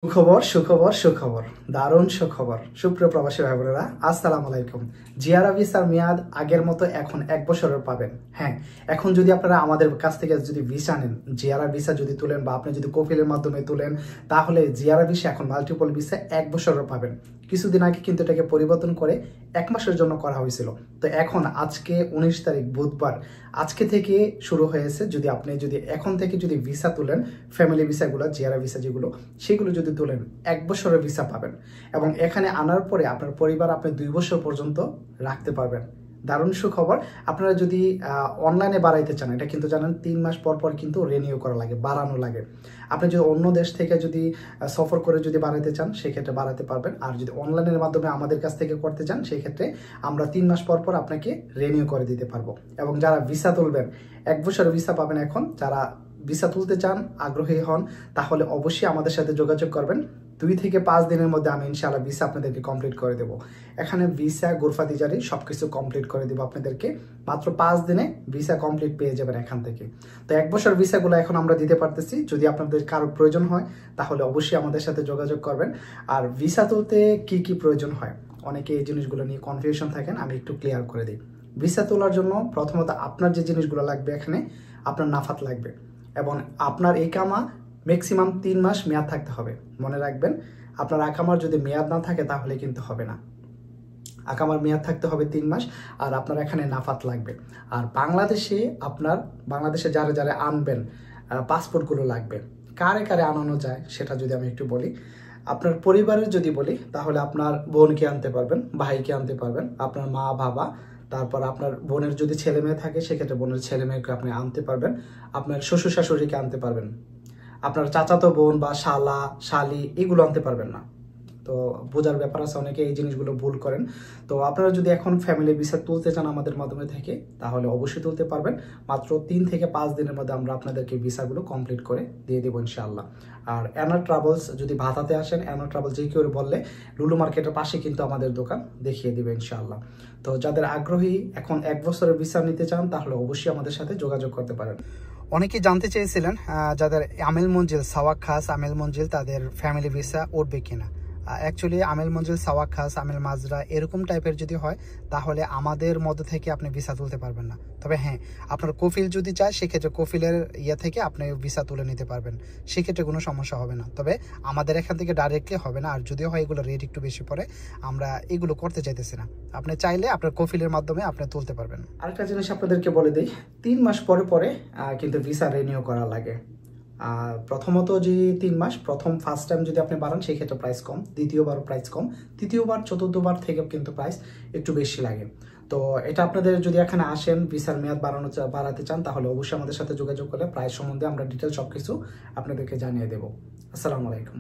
সুখবর সুখবর সুখবর দারুণ সুখবর। সুপ্রিয় প্রবাসী ভাই বোনেরা, আসসালামু আলাইকুম। জিয়ারা ভিসার মেয়াদ আগের মতো এখন 1 বছরের পাবেন। হ্যাঁ, এখন যদি আপনারা আমাদের কাছ থেকে যদি ভিসা নেন, জিয়ারা ভিসা যদি তুলেন বা আপনি যদি কফিলের মাধ্যমে তুলেন, তাহলে জিয়ারা ভিসা এখন মাল্টিপল ভিসা 1 বছরের পাবেন। কিছুদিন আগে কিন্তু এটাকে পরিবর্তন করে 1 মাসের জন্য করা হয়েছিল। তো এখন আজকে 19 তারিখ বুধবার, আজকে থেকে শুরু হয়েছে। যদি আপনি এখন থেকে যদি ভিসা তুলেন, ফ্যামিলি ভিসাগুলো, জিয়ারা ভিসা যেগুলো, সেগুলো যদি তুলেন 1 বছরের ভিসা পাবেন। এবং এখানে আনার পরে আপনার পরিবার আপনি 2 বছর পর্যন্ত রাখতে পারবেন। দারুণ সুখবর। আপনারা যদি অনলাইনে বাড়াইতে চান, এটা কিন্তু জানেন 3 মাস পর পর কিন্তু রিনিউ করা লাগে, বাড়ানো লাগে। আপনি যদি অন্য দেশ থেকে যদি সফর করে যদি বাড়াইতে চান, সেক্ষেত্রে বাড়াতে পারবেন। আর যদি অনলাইনের মাধ্যমে আমাদের কাছ থেকে করতে চান, সেক্ষেত্রে আমরা 3 মাস পর পর আপনাকে রিনিউ করে দিতে পারবো। এবং যারা ভিসা তুলবেন, 1 বছরের ভিসা পাবেন। এখন যারা ভিসা তুলতে চান, আগ্রহী হন, তাহলে অবশ্যই আমাদের সাথে যোগাযোগ করবেন। 2 থেকে 5 দিনের মধ্যে আমি ইনশাআল্লাহ ভিসা আপনাদেরকে কমপ্লিট করে দেবো। এখানে ভিসা, গোরফাতি জারি সবকিছু কমপ্লিট করে দেবো আপনাদেরকে। মাত্র 5 দিনে ভিসা কমপ্লিট পেয়ে যাবেন এখান থেকে। তো 1 বছর ভিসাগুলো এখন আমরা দিতে পারতেছি। যদি আপনাদের কারো প্রয়োজন হয়, তাহলে অবশ্যই আমাদের সাথে যোগাযোগ করবেন। আর ভিসা তুলতে কি কি প্রয়োজন হয়, অনেকে এই জিনিসগুলো নিয়ে কনফিউশন থাকেন, আমি একটু ক্লিয়ার করে দিই। ভিসা তোলার জন্য প্রথমত আপনার যে জিনিসগুলো লাগবে, এখানে আপনার নাফাত লাগবে এবং আপনার ইকামা ম্যাক্সিমাম 3 মাস মেয়াদ থাকতে হবে। মনে রাখবেন, আপনার আকামার যদি মেয়াদ না থাকে তাহলে কিন্তু হবে না। আকামার মেয়াদ থাকতে হবে 3 মাস। আর আপনার এখানে নাফাত লাগবে। আর বাংলাদেশে যারা যারা আনবেন, পাসপোর্টগুলো লাগবে। কারে কারে আনানো যায় সেটা যদি আমি একটু বলি। আপনার পরিবারের যদি বলি, তাহলে আপনার বোনকে আনতে পারবেন, ভাইকে আনতে পারবেন, আপনার মা বাবা, তারপর আপনার বোনের যদি ছেলে মেয়ে থাকে, সেক্ষেত্রে বোনের ছেলে মেয়েকে আপনি আনতে পারবেন। আপনার শ্বশুর শাশুড়িকে আনতে পারবেন। আপনার চাচাতো বোন বা শালা শালি এগুলো আনতে পারবেন না। তো বোঝার ব্যাপার আছে, অনেকে এই জিনিসগুলো ভুল করেন। তো আপনারা যদি এখন ফ্যামিলি ভিসা তুলতে চান আমাদের মাধ্যমে থেকে, তাহলে অবশ্যই তুলতে পারবেন। মাত্র 3 থেকে 5 দিনের মধ্যে আমরা আপনাদেরকে ভিসাগুলো কমপ্লিট করে দিয়ে দেবো ইনশাআল্লাহ। আর অ্যানা ট্রাভেলস যদি ভাতাতে আসেন, অ্যানা ট্রাভেলস যে কেউ বললে লুলু মার্কেটের পাশে কিন্তু আমাদের দোকান, দেখিয়ে দিবে ইনশাআল্লাহ। তো যাদের আগ্রহী এখন 1 বছরের ভিসা নিতে চান, তাহলে অবশ্যই আমাদের সাথে যোগাযোগ করতে পারেন। অনেকেই জানতে চেয়েছিলেন যাদের আমেল মঞ্জিল, সাওয়াক খাস, আমেল মঞ্জিল, তাদের ফ্যামিলি ভিসা উঠবে কিনা। অ্যাকচুয়ালি আমেল মঞ্জিল, সাওয়াক খাস, আমেল মাজরা এরকম টাইপের যদি হয়, তাহলে আমাদের মধ্যে থেকে আপনি ভিসা তুলতে পারবেন না। তবে হ্যাঁ, আপনার কফিল যদি চায়, সেক্ষেত্রে কফিলের থেকে আপনি ভিসা তুলে নিতে পারবেন। সেক্ষেত্রে কোনো সমস্যা হবে না। তবে আমাদের এখান থেকে ডাইরেক্টলি হবে না। আর যদিও হয়, এগুলো রেট একটু বেশি পড়ে, আমরা এগুলো করতে চাইতেছি না। আপনি চাইলে আপনার কফিলের মাধ্যমে আপনি তুলতে পারবেন। আরেকটা জিনিস আপনাদেরকে বলে দিই, 3 মাস পরে পরে কিন্তু ভিসা রিনিউ করা লাগে। প্রথমত যে 3 মাস, ফার্স্ট টাইম যদি আপনি বাড়ান, সেই ক্ষেত্রে প্রাইস কম। দ্বিতীয়বারও প্রাইস কম। তৃতীয়বার, চতুর্থবার থেকে কিন্তু প্রাইস একটু বেশি লাগে। তো এটা আপনাদের যদি এখানে আসেন, ভিসার মেয়াদ বাড়াতে চান, তাহলে অবশ্যই আমাদের সাথে যোগাযোগ করলে প্রাইস সম্বন্ধে আমরা ডিটেল সবকিছু আপনাদেরকে জানিয়ে দেবো। আসসালামু আলাইকুম।